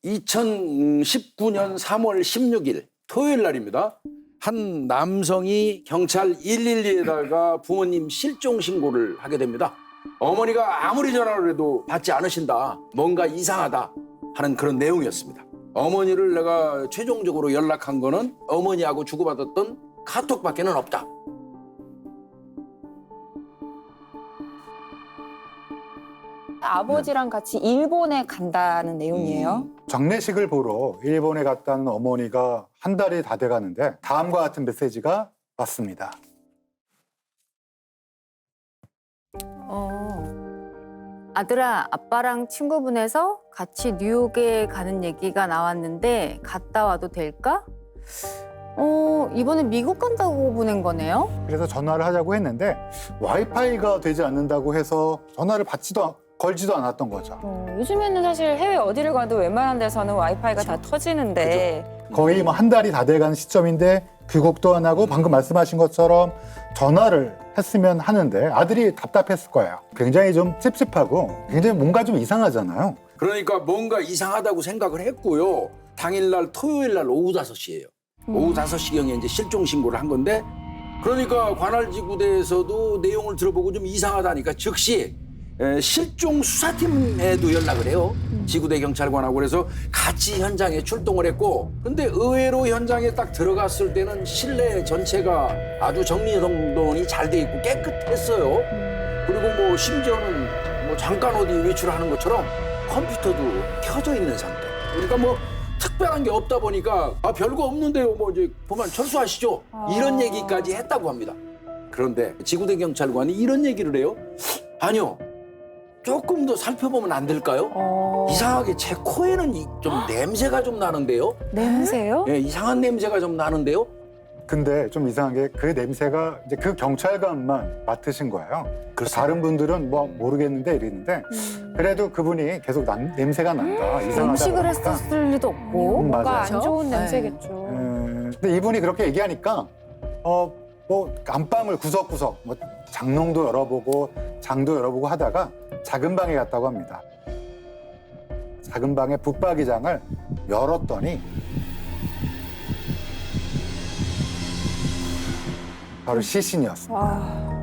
2019년 3월 16일 토요일 날입니다. 한 남성이 경찰 112에다가 부모님 실종 신고를 하게 됩니다. 어머니가 아무리 전화를 해도 받지 않으신다. 뭔가 이상하다 하는 그런 내용이었습니다. 어머니를 내가 최종적으로 연락한 거는 어머니하고 주고받았던 카톡밖에는 없다. 아버지랑 같이 일본에 간다는 내용이에요. 장례식을 보러 일본에 갔다는 어머니가 한 달이 다 돼가는데 다음과 같은 메시지가 왔습니다. 아들아, 아빠랑 친구분에서 같이 뉴욕에 가는 얘기가 나왔는데 갔다 와도 될까? 이번엔 미국 간다고 보낸 거네요? 그래서 전화를 하자고 했는데 와이파이가 되지 않는다고 해서 전화를 걸지도 않았던 거죠. 요즘에는 사실 해외 어디를 가도 웬만한 데서는 와이파이가 다 터지는데 거의 뭐 한 달이 다 돼가는 시점인데 귀국도 안 하고 방금 말씀하신 것처럼 전화를 했으면 하는데 아들이 답답했을 거예요. 굉장히 좀 찝찝하고 굉장히 뭔가 좀 이상하잖아요. 그러니까 뭔가 이상하다고 생각을 했고요. 당일날 토요일 날 오후 5시예요. 오후 5시경에 이제 실종 신고를 한 건데 그러니까 관할지구대에서도 내용을 들어보고 좀 이상하다니까 즉시 실종 수사팀에도 연락을 해요. 지구대 경찰관하고 그래서 같이 현장에 출동을 했고 근데 의외로 현장에 딱 들어갔을 때는 실내 전체가 아주 정리정돈이 잘 돼 있고 깨끗했어요. 그리고 뭐 심지어는 뭐 잠깐 어디 외출하는 것처럼 컴퓨터도 켜져 있는 상태. 그러니까 뭐 특별한 게 없다 보니까 별거 없는데요. 뭐 이제 보면 철수하시죠. 이런 얘기까지 했다고 합니다. 그런데 지구대 경찰관이 이런 얘기를 해요. 아니요. 조금 더 살펴보면 안 될까요? 이상하게 제 코에는 좀 냄새가 좀 나는데요. 냄새요? 예, 이상한 냄새가 좀 나는데요. 근데 좀 이상한 게 그 냄새가 이제 그 경찰관만 맡으신 거예요. 그렇습니다. 다른 분들은 뭐 모르겠는데 이랬는데 그래도 그분이 계속 냄새가 난다. 이상하다. 음식을 그러니까. 했었을 리도 없고. 맞아요. 뭔가 안 좋은 네. 냄새겠죠. 근데 이분이 그렇게 얘기하니까 뭐 안방을 구석구석 뭐 장롱도 열어보고 장도 열어보고 하다가 작은 방에 갔다고 합니다. 작은 방에 붙박이장을 열었더니 바로 시신이었습니다.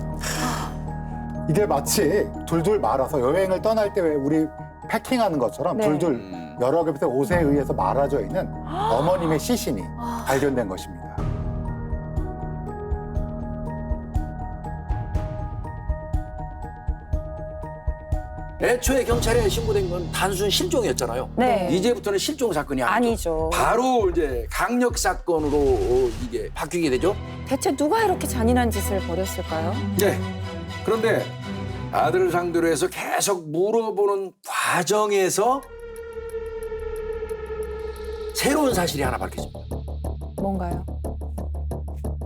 이게 마치 둘둘 말아서 여행을 떠날 때 왜 우리 패킹하는 것처럼 네. 둘둘 여러 겹의 옷에 의해서 말아져 있는 어머님의 시신이 발견된 것입니다. 애초에 경찰에 신고된 건 단순 실종이었잖아요. 네. 이제부터는 실종 사건이 아니죠. 아니죠. 바로 이제 강력 사건으로 이게 바뀌게 되죠. 대체 누가 이렇게 잔인한 짓을 벌였을까요? 네. 그런데 아들을 상대로 해서 계속 물어보는 과정에서 새로운 사실이 하나 밝혀집니다. 뭔가요?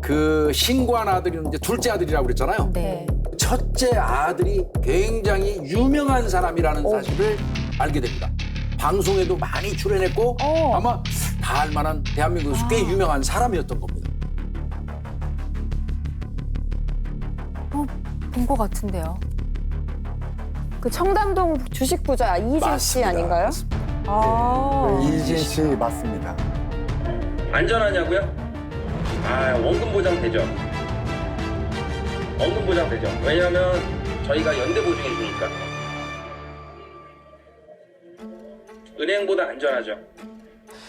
그 신고한 아들이 이제 둘째 아들이라고 그랬잖아요. 네. 첫째 아들이 굉장히 유명한 사람이라는 사실을 알게 됩니다. 방송에도 많이 출연했고 아마 다 알만한 대한민국에서 꽤 유명한 사람이었던 겁니다. 본 것 같은데요. 그 청담동 주식 부자 이진 씨 맞습니다. 아닌가요? 맞습니다. 이진 씨 맞습니다. 안전하냐고요? 원금 보장 되죠. 원금 보장 되죠. 왜냐하면 저희가 연대 보증해 주니까. 은행보다 안전하죠.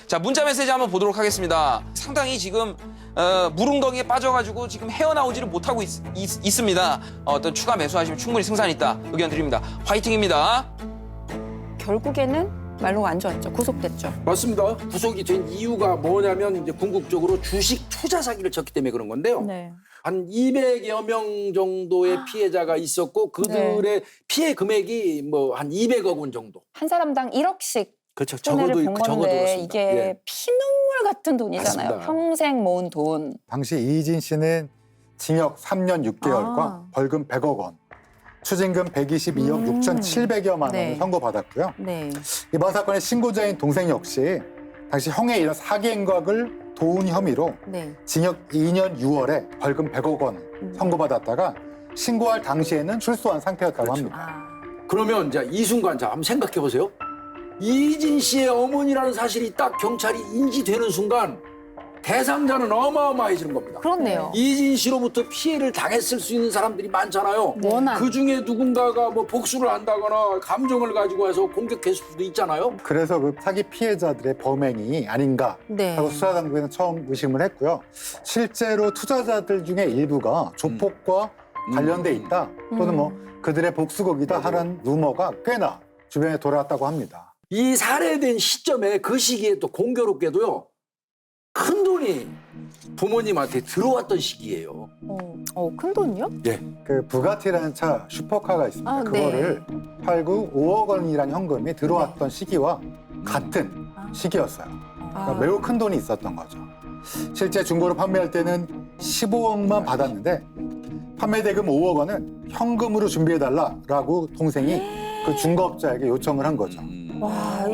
자, 문자 메시지 한번 보도록 하겠습니다. 상당히 지금 물웅덩이에 빠져가지고 지금 헤어나오지를 못하고 있습니다. 어떤 추가 매수하시면 충분히 승산이 있다. 의견 드립니다. 화이팅입니다. 결국에는 말로가 안 좋았죠. 구속됐죠. 맞습니다. 구속이 된 이유가 뭐냐면 이제 궁극적으로 주식 투자 사기를 쳤기 때문에 그런 건데요. 네. 한 200여 명 정도의 피해자가 있었고 그들의 피해 금액이 뭐 한 200억 원 정도. 한 사람당 1억씩 그렇죠. 손해를 적어도 본 있고 적어도 건데 그렇습니다. 이게 예. 피눈물 같은 돈이잖아요. 맞습니다. 평생 모은 돈. 당시 이진 씨는 징역 3년 6개월과 벌금 100억 원, 추징금 122억 6,700여만 원을 네. 선고받았고요. 네. 이번 사건의 신고자인 동생 역시 당시 형의 이런 사기 행각을 도운 혐의로 네. 징역 2년 6월에 벌금 100억 원 선고받았다가 신고할 당시에는 출소한 상태였다고 그렇죠. 합니다. 아. 그러면 이제 이 순간 자 한번 생각해 보세요. 이진 씨의 어머니라는 사실이 딱 경찰이 인지되는 순간 대상자는 어마어마해지는 겁니다. 그렇네요. 이진 씨로부터 피해를 당했을 수 있는 사람들이 많잖아요. 원한. 그 중에 누군가가 뭐 복수를 한다거나 감정을 가지고 와서 공격했을 수도 있잖아요. 그래서 그 사기 피해자들의 범행이 아닌가 네. 하고 수사당국에는 처음 의심을 했고요. 실제로 투자자들 중에 일부가 조폭과 관련돼 있다 또는 뭐 그들의 복수극이다 하는 루머가 꽤나 주변에 돌아왔다고 합니다. 이 살해된 시점에 그 시기에 또 공교롭게도요. 큰 돈이 부모님한테 들어왔던 시기예요. 큰 돈이요? 그 부가티라는 차 슈퍼카가 있습니다. 아, 그거를 팔고 5억 원이라는 현금이 들어왔던 시기와 같은 시기였어요. 그러니까 매우 큰 돈이 있었던 거죠. 실제 중고로 판매할 때는 15억만 받았는데 판매 대금 5억 원은 현금으로 준비해달라라고 동생이 그 중고업자에게 요청을 한 거죠. 와,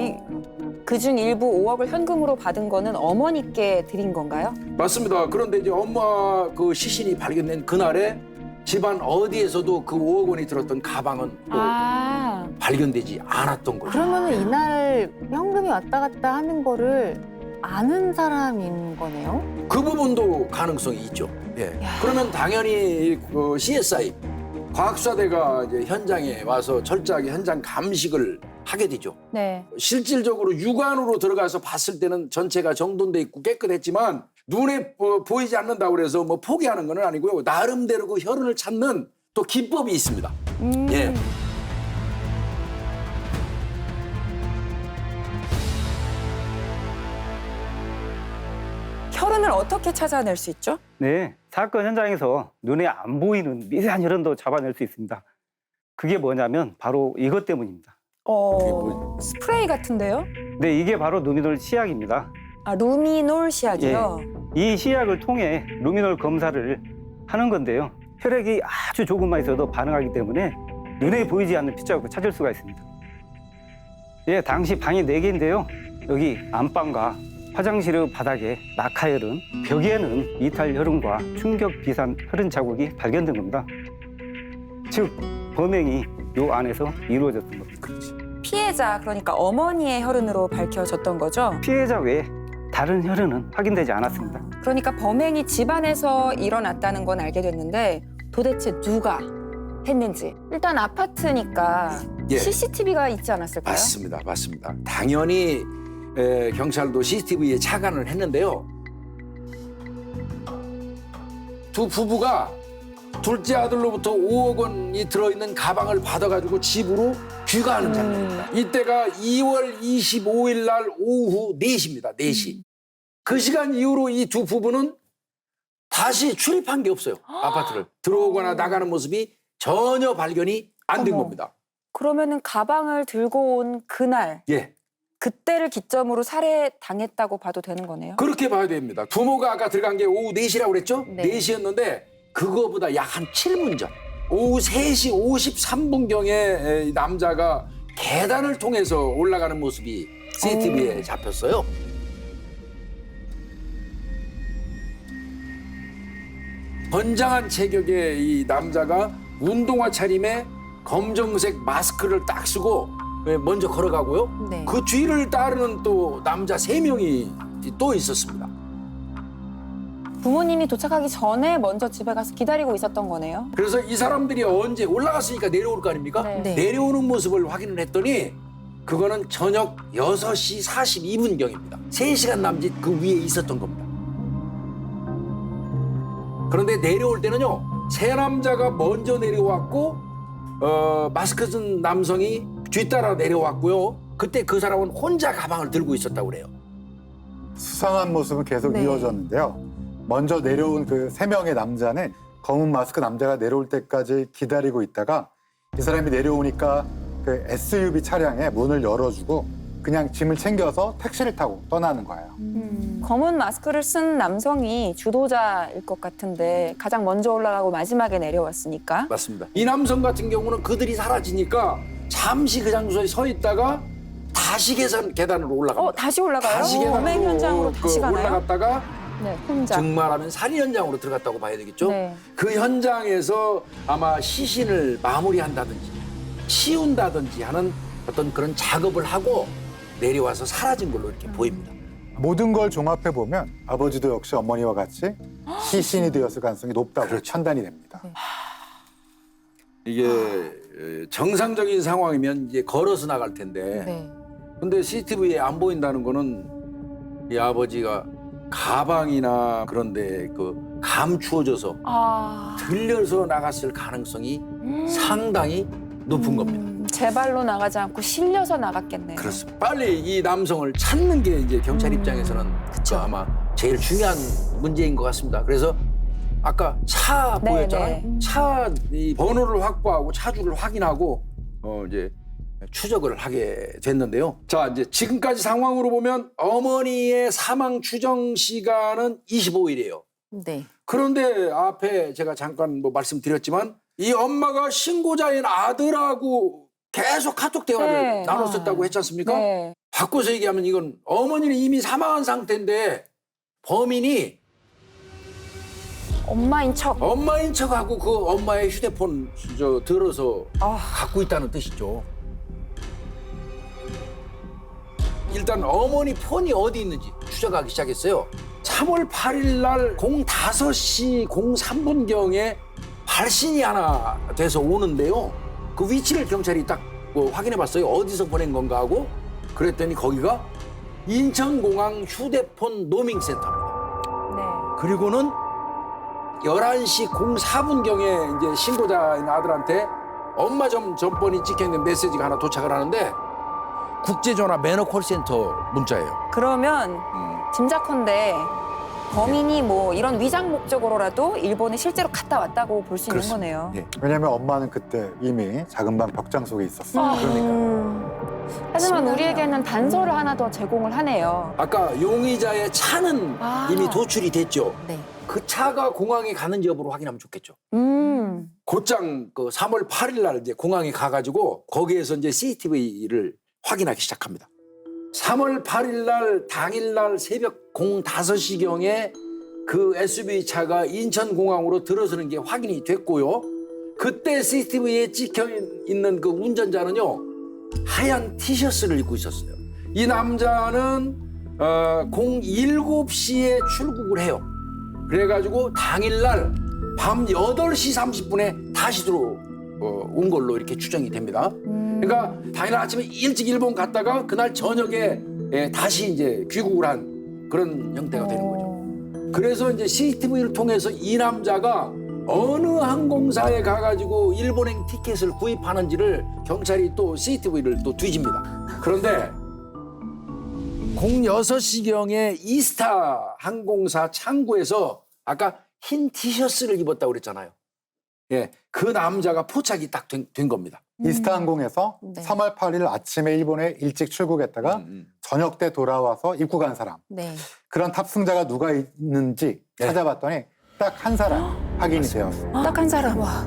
그중 일부 5억을 현금으로 받은 거는 어머니께 드린 건가요? 맞습니다. 그런데 이제 엄마 그 시신이 발견된 그날에 집안 어디에서도 그 5억 원이 들었던 가방은 또 발견되지 않았던 거죠. 그러면은 이날 현금이 왔다 갔다 하는 거를 아는 사람인 거네요? 그 부분도 가능성이 있죠. 예. 그러면 당연히 그 CSI 과학수사대가 이제 현장에 와서 철저하게 현장 감식을 하게 되죠. 네. 실질적으로 육안으로 들어가서 봤을 때는 전체가 정돈돼 있고 깨끗했지만 눈에 보이지 않는다고 그래서 뭐 포기하는 건 아니고요. 나름대로 그 혈흔을 찾는 또 기법이 있습니다. 예. 혈흔을 어떻게 찾아낼 수 있죠? 네, 사건 현장에서 눈에 안 보이는 미세한 혈흔도 잡아낼 수 있습니다. 그게 뭐냐면 바로 이것 때문입니다. 스프레이 같은데요? 네, 이게 바로 루미놀 시약입니다. 아, 루미놀 시약이요? 이 시약을 통해 루미놀 검사를 하는 건데요. 혈액이 아주 조금만 있어도 반응하기 때문에 눈에 보이지 않는 피자국을 찾을 수가 있습니다. 예, 당시 방이 4개인데요. 여기 안방과 화장실의 바닥에 낙하혈흔, 벽에는 이탈혈흔과 충격 비산 혈흔 자국이 발견된 겁니다. 즉, 범행이 요 안에서 이루어졌던 겁니다. 피해자, 그러니까 어머니의 혈흔으로 밝혀졌던 거죠? 피해자 외에 다른 혈흔은 확인되지 않았습니다. 그러니까 범행이 집안에서 일어났다는 건 알게 됐는데 도대체 누가 했는지. 일단 아파트니까 예. CCTV가 있지 않았을까요? 맞습니다. 맞습니다. 당연히 경찰도 CCTV에 착안을 했는데요. 두 부부가 둘째 아들로부터 5억 원이 들어있는 가방을 받아가지고 집으로 귀가하는 장면입니다. 이때가 2월 25일 날 오후 4시입니다. 4시. 그 시간 이후로 이 두 부부는 다시 출입한 게 없어요. 아파트를. 들어오거나 나가는 모습이 전혀 발견이 안 된 어머. 겁니다. 그러면은 가방을 들고 온 그날, 예. 그때를 기점으로 살해당했다고 봐도 되는 거네요? 그렇게 봐야 됩니다. 부모가 아까 들어간 게 오후 4시라고 그랬죠? 네. 4시였는데 그거보다 약 한 7분 전. 오후 3시 53분경에 남자가 계단을 통해서 올라가는 모습이 CCTV에 잡혔어요. 건장한 체격의 이 남자가 운동화 차림에 검정색 마스크를 딱 쓰고 먼저 걸어가고요. 네. 그 뒤를 따르는 또 남자 3명이 또 있었습니다. 부모님이 도착하기 전에 먼저 집에 가서 기다리고 있었던 거네요? 그래서 이 사람들이 언제 올라갔으니까 내려올 거 아닙니까? 네. 내려오는 모습을 확인을 했더니 그거는 저녁 6시 42분경입니다. 3시간 남짓 그 위에 있었던 겁니다. 그런데 내려올 때는요. 세 남자가 먼저 내려왔고 마스크 쓴 남성이 뒤따라 내려왔고요. 그때 그 사람은 혼자 가방을 들고 있었다고 그래요. 수상한 모습은 계속 네. 이어졌는데요. 먼저 내려온 그 3명의 남자는 검은 마스크 남자가 내려올 때까지 기다리고 있다가 이 사람이 내려오니까 그 SUV 차량에 문을 열어주고 그냥 짐을 챙겨서 택시를 타고 떠나는 거예요. 검은 마스크를 쓴 남성이 주도자일 것 같은데 가장 먼저 올라가고 마지막에 내려왔으니까. 맞습니다. 이 남성 같은 경우는 그들이 사라지니까 잠시 그 장소에 서 있다가 다시 계단으로 올라갑니다. 다시 올라가요? 다시 범행 현장으로 그 다시 가나요? 올라갔다가 네, 혼자. 증말하면 살인 현장으로 들어갔다고 봐야 되겠죠. 네. 그 현장에서 아마 시신을 마무리한다든지 치운다든지 하는 어떤 그런 작업을 하고 내려와서 사라진 걸로 이렇게 보입니다. 모든 걸 종합해 보면 아버지도 역시 어머니와 같이 시신이 되었을 가능성이 높다고 그렇죠. 판단이 됩니다. 이게 정상적인 상황이면 이제 걸어서 나갈 텐데 네. 근데 CCTV에 안 보인다는 거는 이 아버지가 가방이나 그런데 그 감추어져서 아, 들려서 나갔을 가능성이 상당히 높은 겁니다. 제 발로 나가지 않고 실려서 나갔겠네요. 그렇습니다. 빨리 이 남성을 찾는 게 이제 경찰 입장에서는 그쵸. 아마 제일 중요한 문제인 것 같습니다. 그래서 아까 차 네, 보였잖아요. 네. 차 이 번호를 확보하고 차주를 확인하고 이제 추적을 하게 됐는데요. 자, 이제 지금까지 상황으로 보면 어머니의 사망 추정 시간은 25일이에요. 네. 그런데 앞에 제가 잠깐 뭐 말씀드렸지만 이 엄마가 신고자인 아들하고 계속 카톡 대화를 네. 나눴었다고 했지 않습니까? 네. 바꿔서 얘기하면 이건 어머니는 이미 사망한 상태인데 범인이 엄마인 척. 엄마인 척하고 그 엄마의 휴대폰 들어서 갖고 있다는 뜻이죠. 일단 어머니 폰이 어디 있는지 추적하기 시작했어요. 3월 8일 날 05시 03분경에 발신이 하나 돼서 오는데요. 그 위치를 경찰이 딱 확인해 봤어요. 어디서 보낸 건가 하고 그랬더니 거기가 인천공항 휴대폰 노밍센터입니다. 네. 그리고는 11시 04분경에 이제 신고자인 아들한테 엄마 전번이 찍혀있는 메시지가 하나 도착을 하는데 국제전화 매너 콜센터 문자예요. 그러면 짐작컨대 범인이 뭐 이런 위장 목적으로라도 일본에 실제로 갔다 왔다고 볼 수 있는 그렇습니다. 거네요. 예. 왜냐하면 엄마는 그때 이미 작은 방 벽장 속에 있었어요. 그러니까 하지만 우리에게는 단서를 하나 더 제공을 하네요. 아까 용의자의 차는 이미 도출이 됐죠. 네. 그 차가 공항에 가는지 여부를 확인하면 좋겠죠. 곧장 그 3월 8일 날 이제 공항에 가가지고 거기에서 이제 CCTV를 확인하기 시작합니다. 3월 8일 날 당일 날 새벽 05시경에 그 SUV 차가 인천공항으로 들어서는 게 확인이 됐고요. 그때 CCTV에 찍혀 있는 그 운전자는요, 하얀 티셔츠를 입고 있었어요. 이 남자는 07시에 출국을 해요. 그래가지고 당일날 밤 8시 30분에 다시 들어온 걸로 이렇게 추정이 됩니다. 그러니까 당일 아침에 일찍 일본 갔다가 그날 저녁에 다시 이제 귀국을 한 그런 형태가 되는 거죠. 그래서 이제 CCTV를 통해서 이 남자가 어느 항공사에 가가지고 일본행 티켓을 구입하는지를 경찰이 또 CCTV를 또 뒤집니다. 그런데 06시경에 이스타 항공사 창구에서 아까 흰 티셔츠를 입었다고 그랬잖아요. 예, 그 남자가 포착이 딱 된 겁니다. 이스타항공에서 네. 3월 8일 아침에 일본에 일찍 출국했다가 저녁 때 돌아와서 입국한 사람. 네. 그런 탑승자가 누가 있는지 네. 찾아봤더니 딱 한 사람 확인이 되었습니다. 딱 한 사람. 와.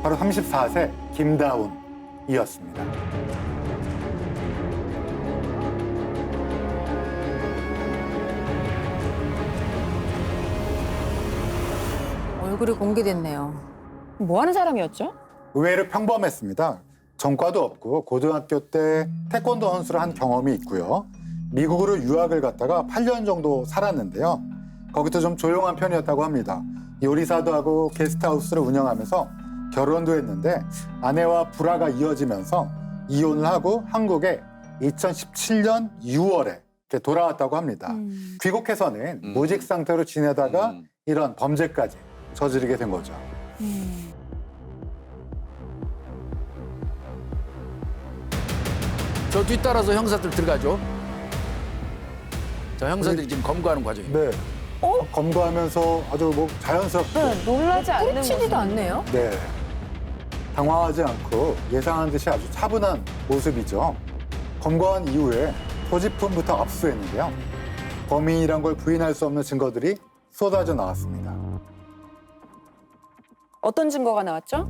바로 34세 김다운이었습니다. 얼굴이 공개됐네요. 뭐 하는 사람이었죠? 의외로 평범했습니다. 전과도 없고 고등학교 때 태권도 선수를 한 경험이 있고요. 미국으로 유학을 갔다가 8년 정도 살았는데요. 거기서 좀 조용한 편이었다고 합니다. 요리사도 하고 게스트하우스를 운영하면서 결혼도 했는데 아내와 불화가 이어지면서 이혼을 하고 한국에 2017년 6월에 이렇게 돌아왔다고 합니다. 귀국해서는 무직 상태로 지내다가 이런 범죄까지 저지르게 된 거죠. 저 뒤따라서 형사들 들어가죠. 자, 형사들이 지금 검거하는 과정입니다. 네. 검거하면서 아주 뭐 자연스럽게 네, 놀라지 않는 꽂히지도 모습. 않네요. 네. 당황하지 않고 예상한 듯이 아주 차분한 모습이죠. 검거한 이후에 소지품부터 압수했는데요. 범인이란 걸 부인할 수 없는 증거들이 쏟아져 나왔습니다. 어떤 증거가 나왔죠?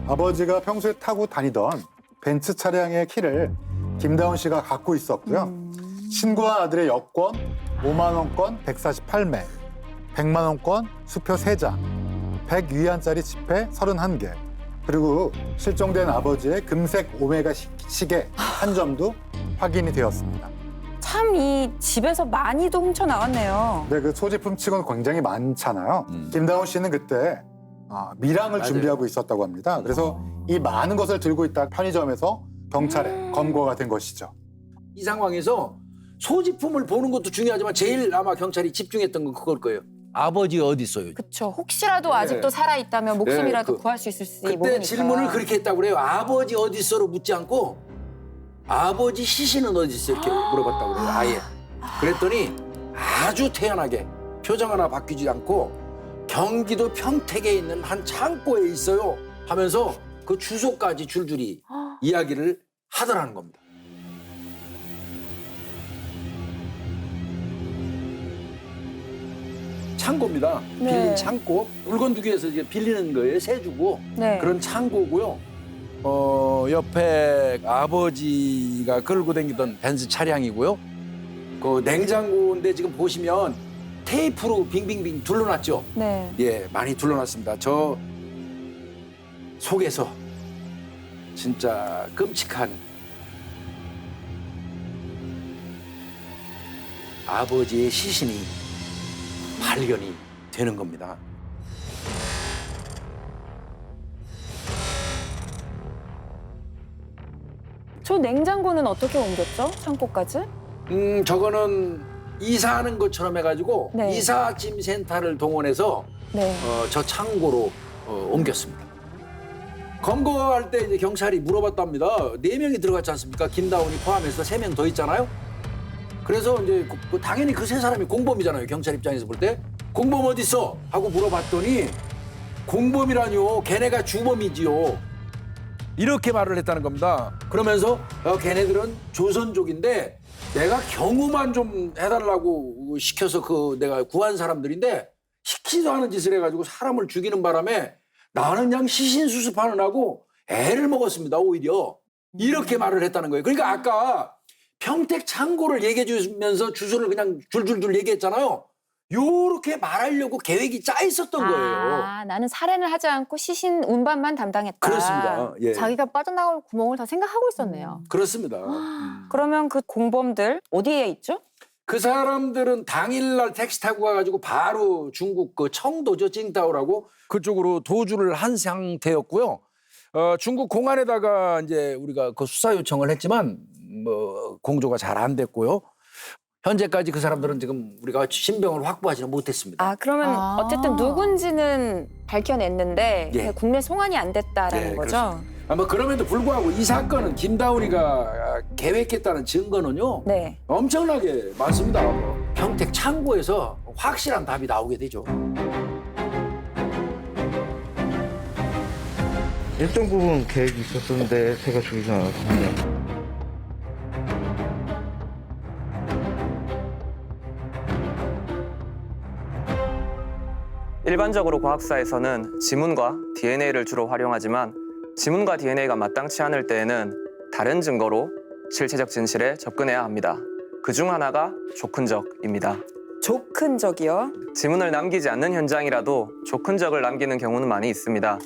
아버지가 평소에 타고 다니던 벤츠 차량의 키를 김다운 씨가 갖고 있었고요. 신고한 아들의 여권 5만 원권 148매, 100만 원권 수표 3장, 100위안짜리 지폐 31개, 그리고 실종된 아버지의 금색 오메가 시계 한 점도 확인이 되었습니다. 참 이 집에서 많이도 훔쳐 나왔네요. 근데 그 소지품 치고는 굉장히 많잖아요. 김다운 씨는 그때 밀항을 맞아요. 준비하고 있었다고 합니다. 그래서 이 많은 것을 들고 있다 편의점에서 경찰에 검거가 된 것이죠. 이 상황에서 소지품을 보는 것도 중요하지만 제일 아마 경찰이 집중했던 건 그걸 거예요. 아버지 어디 있어요? 그쵸. 혹시라도 아직도 살아있다면 목숨이라도 그- 구할 수 있을지 그때 모르니까. 질문을 그렇게 했다고 그래요. 아버지 어디 있어로 묻지 않고 아버지 시신은 어디 있어 이렇게 물어봤다고 그래요. 아예. 그랬더니 아주 태연하게 표정 하나 바뀌지 않고 경기도 평택에 있는 한 창고에 있어요 하면서 그 주소까지 줄줄이 이야기를 하더라는 겁니다. 창고입니다. 네. 빌린 창고. 물건 두기 위해서 이제 빌리는 거예요. 세 주고. 네. 그런 창고고요. 옆에 아버지가 끌고 다니던 벤츠 차량이고요. 그 냉장고인데 지금 보시면 테이프로 빙빙빙 둘러놨죠. 네. 예, 많이 둘러놨습니다. 저 속에서 진짜 끔찍한 아버지의 시신이 발견이 되는 겁니다. 저 냉장고는 어떻게 옮겼죠? 창고까지? 저거는 이사하는 것처럼 해가지고 네. 이사짐 센터를 동원해서 네. 저 창고로 옮겼습니다. 검거할 때 이제 경찰이 물어봤답니다. 4명이 들어갔지 않습니까? 김다운이 포함해서 3명 더 있잖아요. 그래서 이제 당연히 그 3사람이 공범이잖아요. 경찰 입장에서 볼 때. 공범 어디 있어? 하고 물어봤더니 공범이라뇨. 걔네가 주범이지요. 이렇게 말을 했다는 겁니다. 그러면서 걔네들은 조선족인데 내가 경호만 좀 해달라고 시켜서 내가 구한 사람들인데 시키지도 않은 짓을 해가지고 사람을 죽이는 바람에 나는 그냥 시신 수습하는 하고 애를 먹었습니다. 오히려 이렇게 말을 했다는 거예요. 그러니까 아까 평택 창고를 얘기해 주면서 주소를 그냥 줄줄줄 얘기했잖아요. 요렇게 말하려고 계획이 짜 있었던 거예요. 아, 나는 살해는 하지 않고 시신 운반만 담당했다. 그렇습니다. 예. 자기가 빠져나올 구멍을 다 생각하고 있었네요. 그렇습니다. 그러면 그 공범들 어디에 있죠? 그 사람들은 당일날 택시 타고 가가지고 바로 중국 그 청도죠, 칭다오라고 그쪽으로 도주를 한 상태였고요. 중국 공안에다가 이제 우리가 그 수사 요청을 했지만 뭐 공조가 잘 안 됐고요. 현재까지 그 사람들은 지금 우리가 신병을 확보하지는 못했습니다. 아, 그러면 아. 어쨌든 누군지는 밝혀냈는데 예. 국내 송환이 안 됐다라는 예, 거죠? 아마 그럼에도 불구하고 이 사건은 김다운이가 계획했다는 증거는요. 네. 엄청나게 많습니다. 평택 창고에서 확실한 답이 나오게 되죠. 일정 부분 계획이 있었는데 제가 죽이진 않았습니다. 일반적으로 과학사에서는 지문과 DNA를 주로 활용하지만 지문과 DNA가 마땅치 않을 때에는 다른 증거로 실체적 진실에 접근해야 합니다. 그중 하나가 족흔적입니다. 족흔적이요? 지문을 남기지 않는 현장이라도 족흔적을 남기는 경우는 많이 있습니다.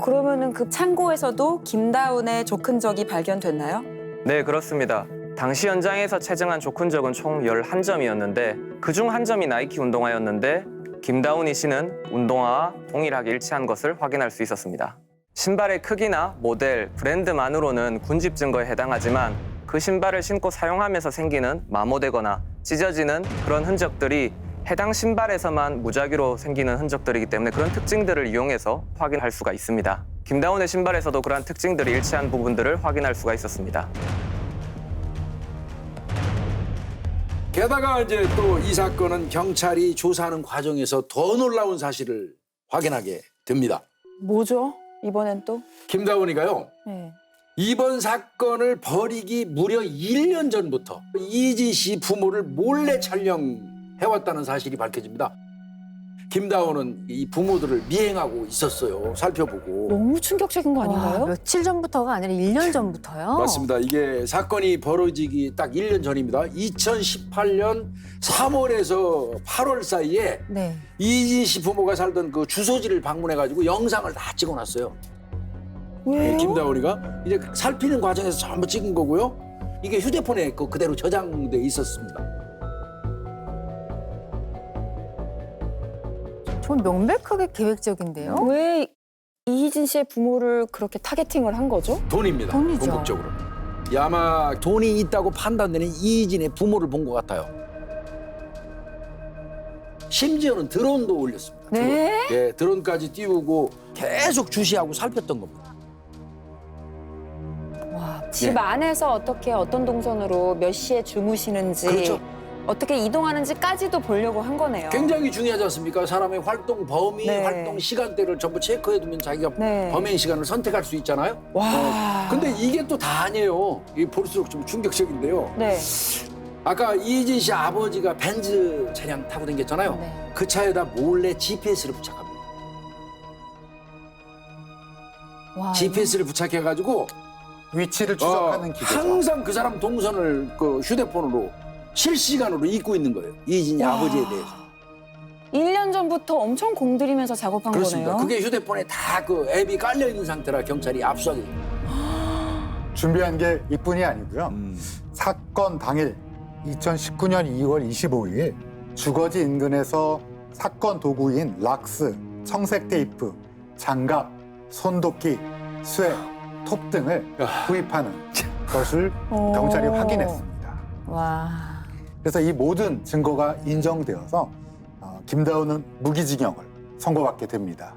그러면은 그 창고에서도 김다운의 족흔적이 발견됐나요? 네, 그렇습니다. 당시 현장에서 채증한 족흔적은 총 11점이었는데 그중 한 점이 나이키 운동화였는데 김다운이 신은 운동화와 동일하게 일치한 것을 확인할 수 있었습니다. 신발의 크기나 모델, 브랜드만으로는 군집 증거에 해당하지만 그 신발을 신고 사용하면서 생기는 마모되거나 찢어지는 그런 흔적들이 해당 신발에서만 무작위로 생기는 흔적들이기 때문에 그런 특징들을 이용해서 확인할 수가 있습니다. 김다운의 신발에서도 그러한 특징들이 일치한 부분들을 확인할 수가 있었습니다. 게다가 이제 또 이 사건은 경찰이 조사하는 과정에서 더 놀라운 사실을 확인하게 됩니다. 뭐죠? 이번엔 또? 김다운이가요. 네. 이번 사건을 벌이기 무려 1년 전부터 이진 씨 부모를 몰래 촬영해왔다는 사실이 밝혀집니다. 김다운은 이 부모들을 미행하고 있었어요. 살펴보고. 너무 충격적인 거 아닌가요? 와, 며칠 전부터가 아니라 1년 전부터요? 맞습니다. 이게 사건이 벌어지기 딱 1년 전입니다. 2018년 3월에서 8월 사이에 네. 이진 씨 부모가 살던 그 주소지를 방문해가지고 영상을 다 찍어놨어요. 왜요? 김다운이가 이제 살피는 과정에서 전부 찍은 거고요. 이게 휴대폰에 그대로 저장돼 있었습니다. 좀 명백하게 계획적인데요? 왜 이희진 씨의 부모를 그렇게 타겟팅을 한 거죠? 돈입니다. 돈이죠. 궁극적으로. 아마 돈이 있다고 판단되는 이희진의 부모를 본 것 같아요. 심지어는 드론도 올렸습니다. 네? 드론. 예, 드론까지 띄우고 계속 주시하고 살폈던 겁니다. 와, 집 예. 안에서 어떻게 어떤 동선으로 몇 시에 주무시는지 그렇죠. 어떻게 이동하는지까지도 보려고 한 거네요. 굉장히 중요하지 않습니까? 사람의 활동 범위, 네. 활동 시간대를 전부 체크해두면 자기가 네. 범행 시간을 선택할 수 있잖아요. 와. 근데 이게 또 다 아니에요. 이 볼수록 좀 충격적인데요. 네. 아까 이희진 씨 아버지가 벤츠 차량 타고 다녔잖아요. 네. 그 차에다 몰래 GPS를 부착합니다. 와, GPS를 부착해가지고 위치를 추적하는 기계죠. 항상 그 사람 동선을 그 휴대폰으로 실시간으로 잊고 있는 거예요. 이희진이 와. 아버지에 대해서. 1년 전부터 엄청 공들이면서 작업한 그렇습니다. 거네요. 그게 휴대폰에 다 그 앱이 깔려 있는 상태라 경찰이 압수하게 됩니다. 준비한 게 이뿐이 아니고요. 사건 당일 2019년 2월 25일 주거지 인근에서 사건 도구인 락스, 청색 테이프, 장갑, 손도끼, 쇠, 톱 등을 구입하는 것을 경찰이 확인했습니다. 와. 그래서 이 모든 증거가 인정되어서 김다운은 무기징역을 선고받게 됩니다.